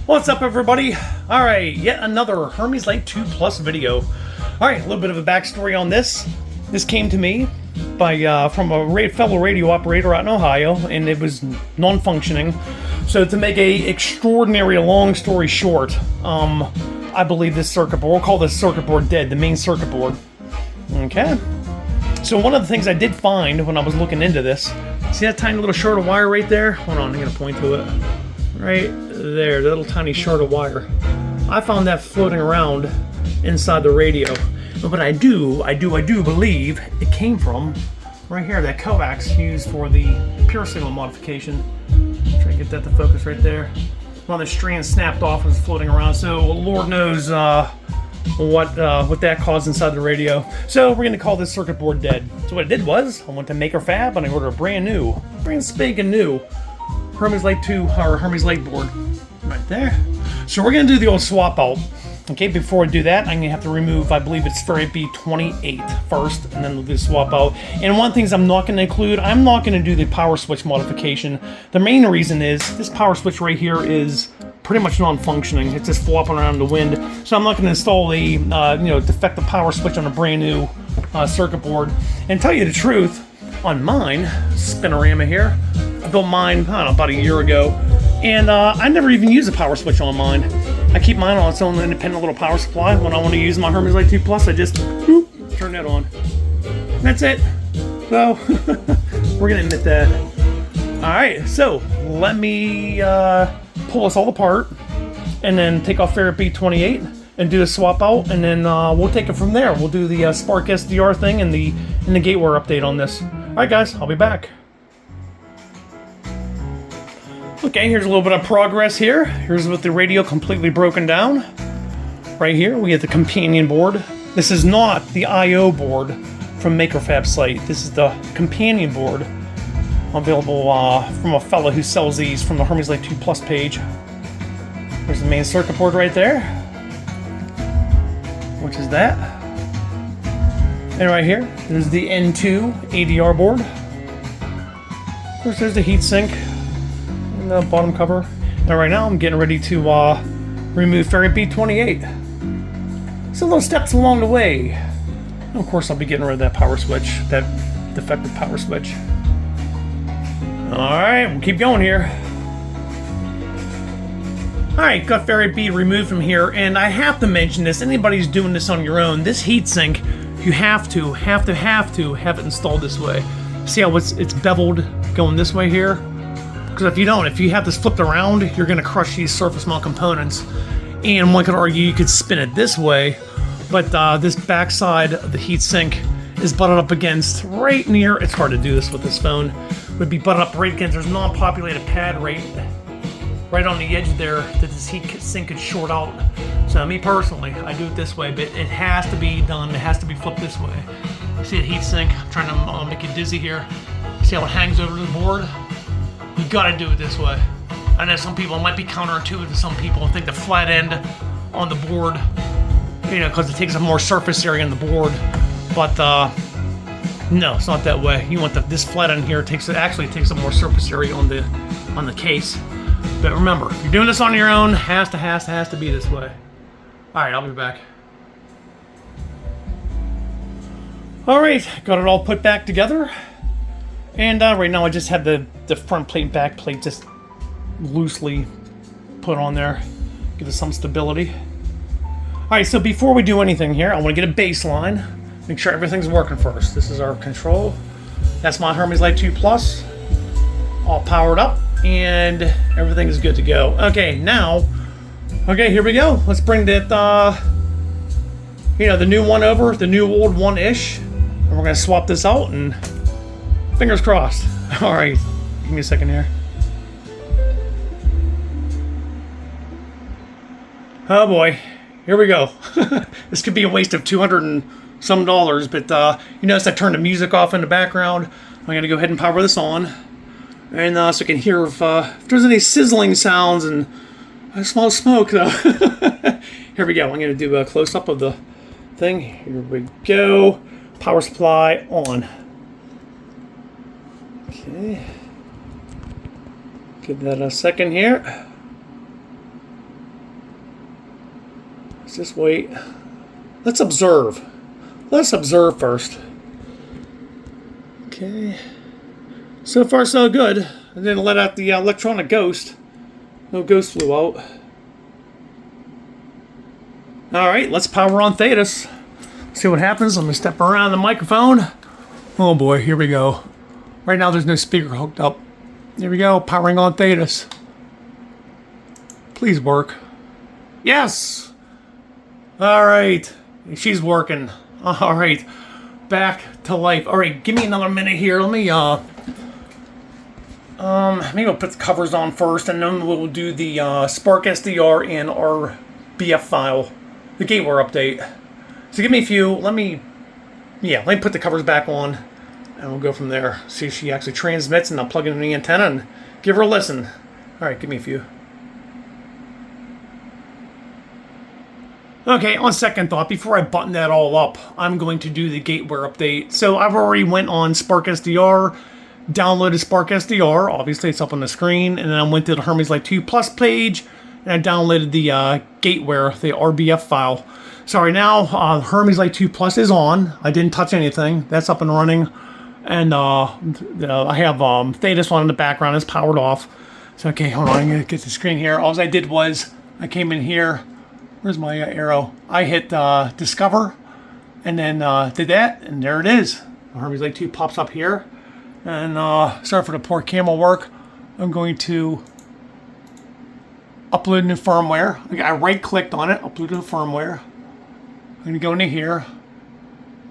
What's up, everybody? All right, yet another Hermes-Lite 2 Plus video. All right, a little bit of a backstory on this. This came to me by from a fellow radio operator out in Ohio, and it was non-functioning. So to make a extraordinary long story short, I believe this circuit board, we'll call this circuit board dead, the main circuit board. Okay. So one of the things I did find when I was looking into this, see that tiny little short of wire right there? Hold on, I'm gonna point to it. Right there, the little tiny short of wire. I found that floating around inside the radio. But I do believe it came from right here, that coax used for the pure signal modification. Try to get that to focus right there. One of the strands snapped off and was floating around, so Lord knows what that caused inside the radio. So we're gonna call this circuit board dead. So what I did was, I went to Maker Fab and I ordered a brand spanking new Hermes-Lite 2 or Hermes-Lite board right there. So we're gonna do the old swap out. Okay, before I do that, I'm gonna have to remove, I believe it's Ferrite 28 first, and then we'll do the swap out. And one of the things I'm not gonna include, I'm not gonna do the power switch modification. The main reason is this power switch right here is pretty much non-functioning. It's just flopping around in the wind. So I'm not gonna install the defective power switch on a brand new circuit board. And tell you the truth, on mine, Spinorama here, I built mine, I don't know, about a year ago, and I never even use a power switch on mine. I keep mine on its own independent little power supply. When I want to use my Hermes-Lite 2 Plus, I just turn that on. And that's it. So, we're going to admit that. Alright, so let me pull this all apart and then take off Ferrite 28 and do the swap out, and then we'll take it from there. We'll do the Spark SDR thing and the gateware update on this. Alright guys, I'll be back. Okay, here's a little bit of progress here. Here's with the radio completely broken down. Right here, we get the companion board. This is not the I/O board from Maker Fab site. This is the companion board available from a fellow who sells these from the Hermes-Lite 2 Plus page. There's the main circuit board right there, which is that. And right here, there's the N2 ADR board. Of course, there's the heatsink. The bottom cover. And right now I'm getting ready to remove Ferrite 28. So little steps along the way. And of course I'll be getting rid of that power switch, that defective power switch. Alright, we'll keep going here. Alright, got Ferrite removed from here, and I have to mention this, anybody's doing this on your own, this heatsink, you have to have it installed this way. See how it's beveled going this way here? Because if you don't, if you have this flipped around, you're going to crush these surface mount components. And one could argue you could spin it this way, but this backside of the heatsink is butted up against right near, it's hard to do this with this phone, would be butted up right against, there's a non-populated pad right on the edge there that this heatsink could short out. So me personally, I do it this way, but it has to be done, it has to be flipped this way. See the heatsink, I'm trying to make it dizzy here. See how it hangs over the board? You gotta do it this way. I know some people, it might be counterintuitive to some people, think the flat end on the board, because it takes up more surface area on the board. But no, it's not that way. You want this flat end here actually takes up more surface area on the case. But remember, if you're doing this on your own, has to be this way. Alright, I'll be back. Alright, got it all put back together. And right now I just have the front plate and back plate just loosely put on there. Give it some stability. Alright, so before we do anything here, I want to get a baseline. Make sure everything's working first. This is our control. That's my Hermes-Lite 2 Plus. All powered up. And everything is good to go. Okay, now, here we go. Let's bring that, the new one over, the new old one-ish. And we're going to swap this out and fingers crossed. Alright, give me a second here. Oh boy, here we go. This could be a waste of $200 and some, but you notice I turned the music off in the background. I'm going to go ahead and power this on. And so you can hear if there's any sizzling sounds, and I smell smoke though. Here we go, I'm going to do a close-up of the thing. Here we go. Power supply on. Okay. Give that a second here. Let's just wait. Let's observe. Let's observe first. Okay. So far, so good. I didn't let out the electronic ghost. No ghost flew out. Alright, let's power on Thetis. See what happens. Let me step around the microphone. Oh boy, here we go. Right now there's no speaker hooked up. Here we go, powering on Thetis. Please work. Yes! Alright, she's working. Alright, back to life. Alright, give me another minute here. Let me, maybe I'll put the covers on first, and then we'll do the Spark SDR and our BF file, the gateware update. So give me a few. Let me put the covers back on, and we'll go from there. See if she actually transmits, and I'll plug in the antenna and give her a listen. All right, give me a few. Okay, on second thought, before I button that all up, I'm going to do the gateware update. So I've already went on Spark SDR, downloaded Spark SDR. Obviously, it's up on the screen. And then I went to the Hermes-Lite 2 Plus page, and I downloaded the gateware, the RBF file. Sorry, now Hermes-Lite 2 Plus is on. I didn't touch anything. That's up and running. And I have Thetis on in the background. It's powered off. So, okay, hold on. I'm going to get the screen here. All I did was I came in here. Where's my arrow? I hit Discover, and then did that, and there it is. Hermes-Lite 2 pops up here. And sorry for the poor camera work. I'm going to upload new firmware. I right-clicked on it, upload new firmware. I'm going to go into here.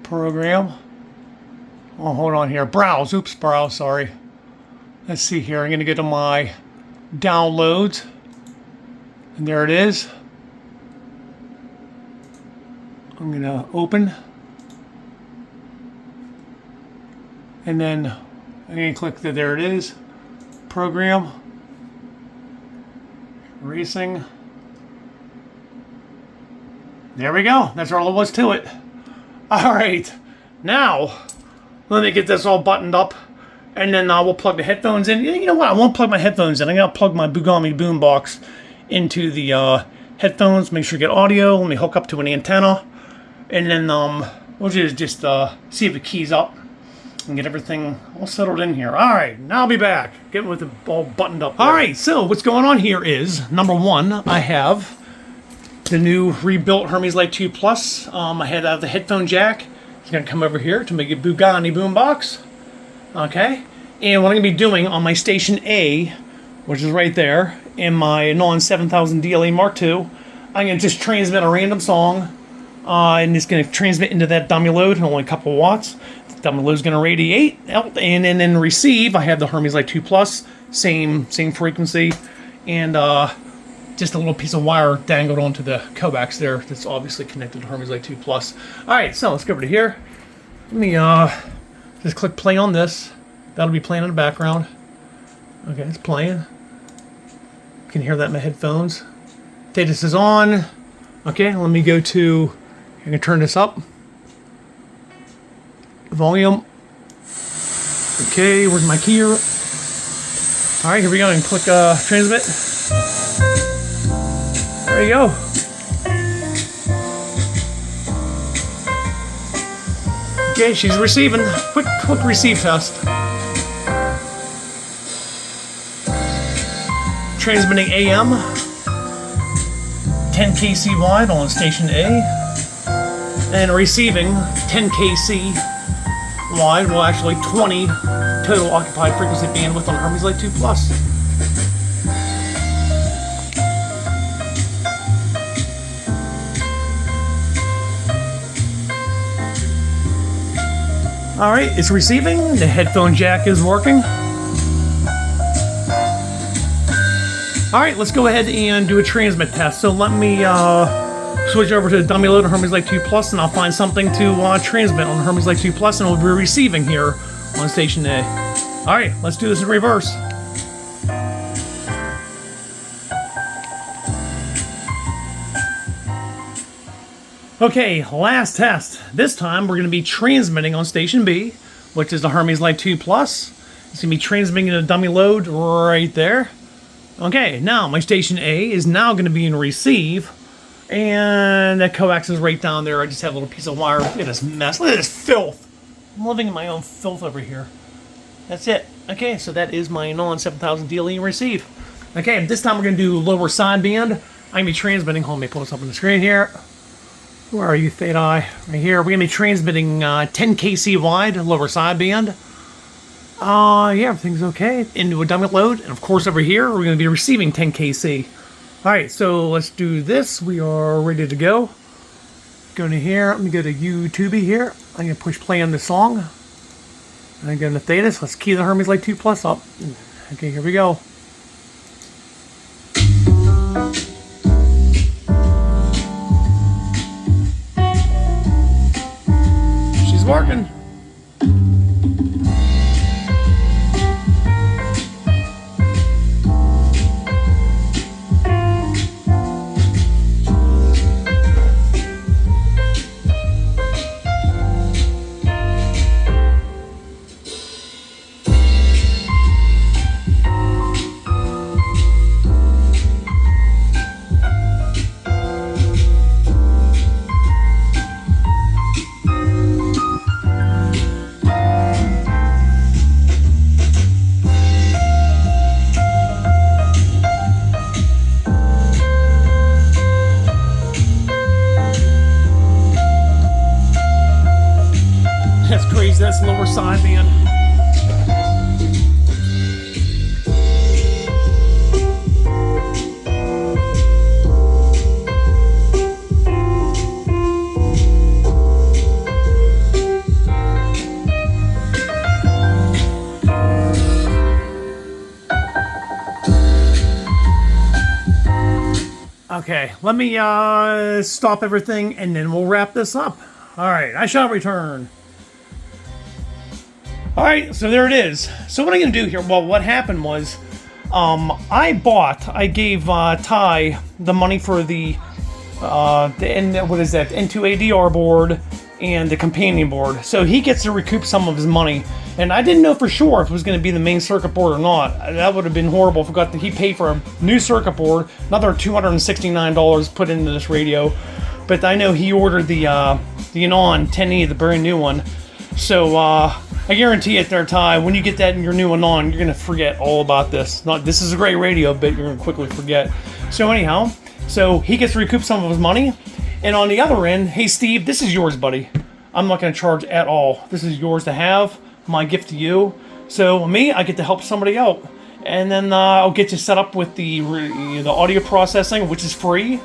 Program. Oh, hold on here. Browse. Oops, browse, sorry. Let's see here. I'm going to go to my downloads. And there it is. I'm going to open. And then I'm going to click the, there it is. Program. Racing. There we go. That's all there was to it. All right. Now, let me get this all buttoned up. And then we'll plug the headphones in. You know what? I won't plug my headphones in. I'm going to plug my Bugami boombox into the headphones. Make sure to get audio. Let me hook up to an antenna. And then we'll just see if it keys up and get everything all settled in here. All right, now I'll be back. Get with it all buttoned up. All right, so what's going on here is, number one, I have the new rebuilt Hermes-Lite 2 Plus. I had the headphone jack. It's going to come over here to make a Bugani boombox. Okay, and what I'm going to be doing on my Station A, which is right there, in my non-7000 DLA Mark II, I'm going to just transmit a random song. And it's going to transmit into that dummy load, only a couple watts. The dummy load is going to radiate out, and then receive. I have the Hermes-Lite 2 Plus, same frequency, and just a little piece of wire dangled onto the coax there. That's obviously connected to Hermes-Lite 2 Plus. All right, so let's go over to here. Let me just click play on this. That'll be playing in the background. Okay, it's playing. You can hear that in my headphones. Thetis is on. Okay, let me go to. I can turn this up. Volume. Okay, where's my key? Alright, here we go. And click transmit. There you go. Okay, she's receiving. Quick receive test. Transmitting AM. 10 kc wide on Station A. And receiving 10 kc wide, well actually 20 total occupied frequency bandwidth on Hermes-Lite 2 Plus. Alright, it's receiving, the headphone jack is working. Alright, let's go ahead and do a transmit test. So let me switch over to the dummy load on Hermes-Lite 2 Plus, and I'll find something to transmit on Hermes-Lite 2 Plus, and we'll be receiving here on Station A. Alright, let's do this in reverse. Okay, last test. This time we're going to be transmitting on Station B, which is the Hermes-Lite 2 Plus. It's going to be transmitting a dummy load right there. Okay, now my Station A is now going to be in receive, And that coax is right down there. I just have a little piece of wire. Look at this mess. Look at this filth. I'm living in my own filth over here. That's it. Okay, so that is my Anon 7000 DLE receive. Okay, this time we're going to do lower sideband. I'm going to be transmitting. Hold on, let me pull this up on the screen here. Where are you, Theta Eye? Right here. We're going to be transmitting 10 kc wide, lower sideband. Yeah, everything's okay. Into a dummy load. And of course, over here, we're going to be receiving 10 kc. Alright, so let's do this. We are ready to go. Go to here. Let me go to YouTube here. I'm going to push play on the song. And I'm going to Thetis. Let's key the Hermes-Lite 2 Plus up. Okay, here we go. She's working. That's crazy, that's lower sideband. Okay, let me stop everything and then we'll wrap this up. Alright, I shall return. Alright, so there it is. So what I'm going to do here, well, what happened was, I gave Ty the money for the N2ADR board and the companion board. So he gets to recoup some of his money. And I didn't know for sure if it was going to be the main circuit board or not. That would have been horrible. Forgot that he paid for a new circuit board, another $269 put into this radio. But I know he ordered the Anon 10E, the very new one. So, I guarantee it there, Ty, when you get that in your new Anon, you're going to forget all about this. This is a great radio, but you're going to quickly forget. So anyhow, so he gets to recoup some of his money. And on the other end, hey, Steve, this is yours, buddy. I'm not going to charge at all. This is yours to have. My gift to you. So me, I get to help somebody out. And then I'll get you set up with the audio processing, which is free.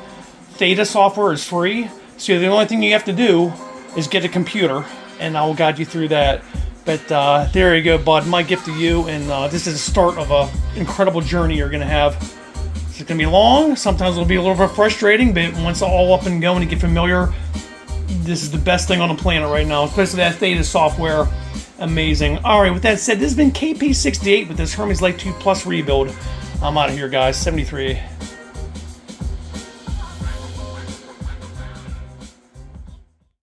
Theta software is free. So the only thing you have to do is get a computer, and I will guide you through that. But there you go, bud. My gift to you, and this is the start of an incredible journey you're going to have. It's going to be long. Sometimes it'll be a little bit frustrating, but once it's all up and going and you get familiar, this is the best thing on the planet right now, especially that Theta software. Amazing. Alright, with that said, this has been KP68 with this Hermes-Lite 2 Plus rebuild. I'm out of here, guys. 73.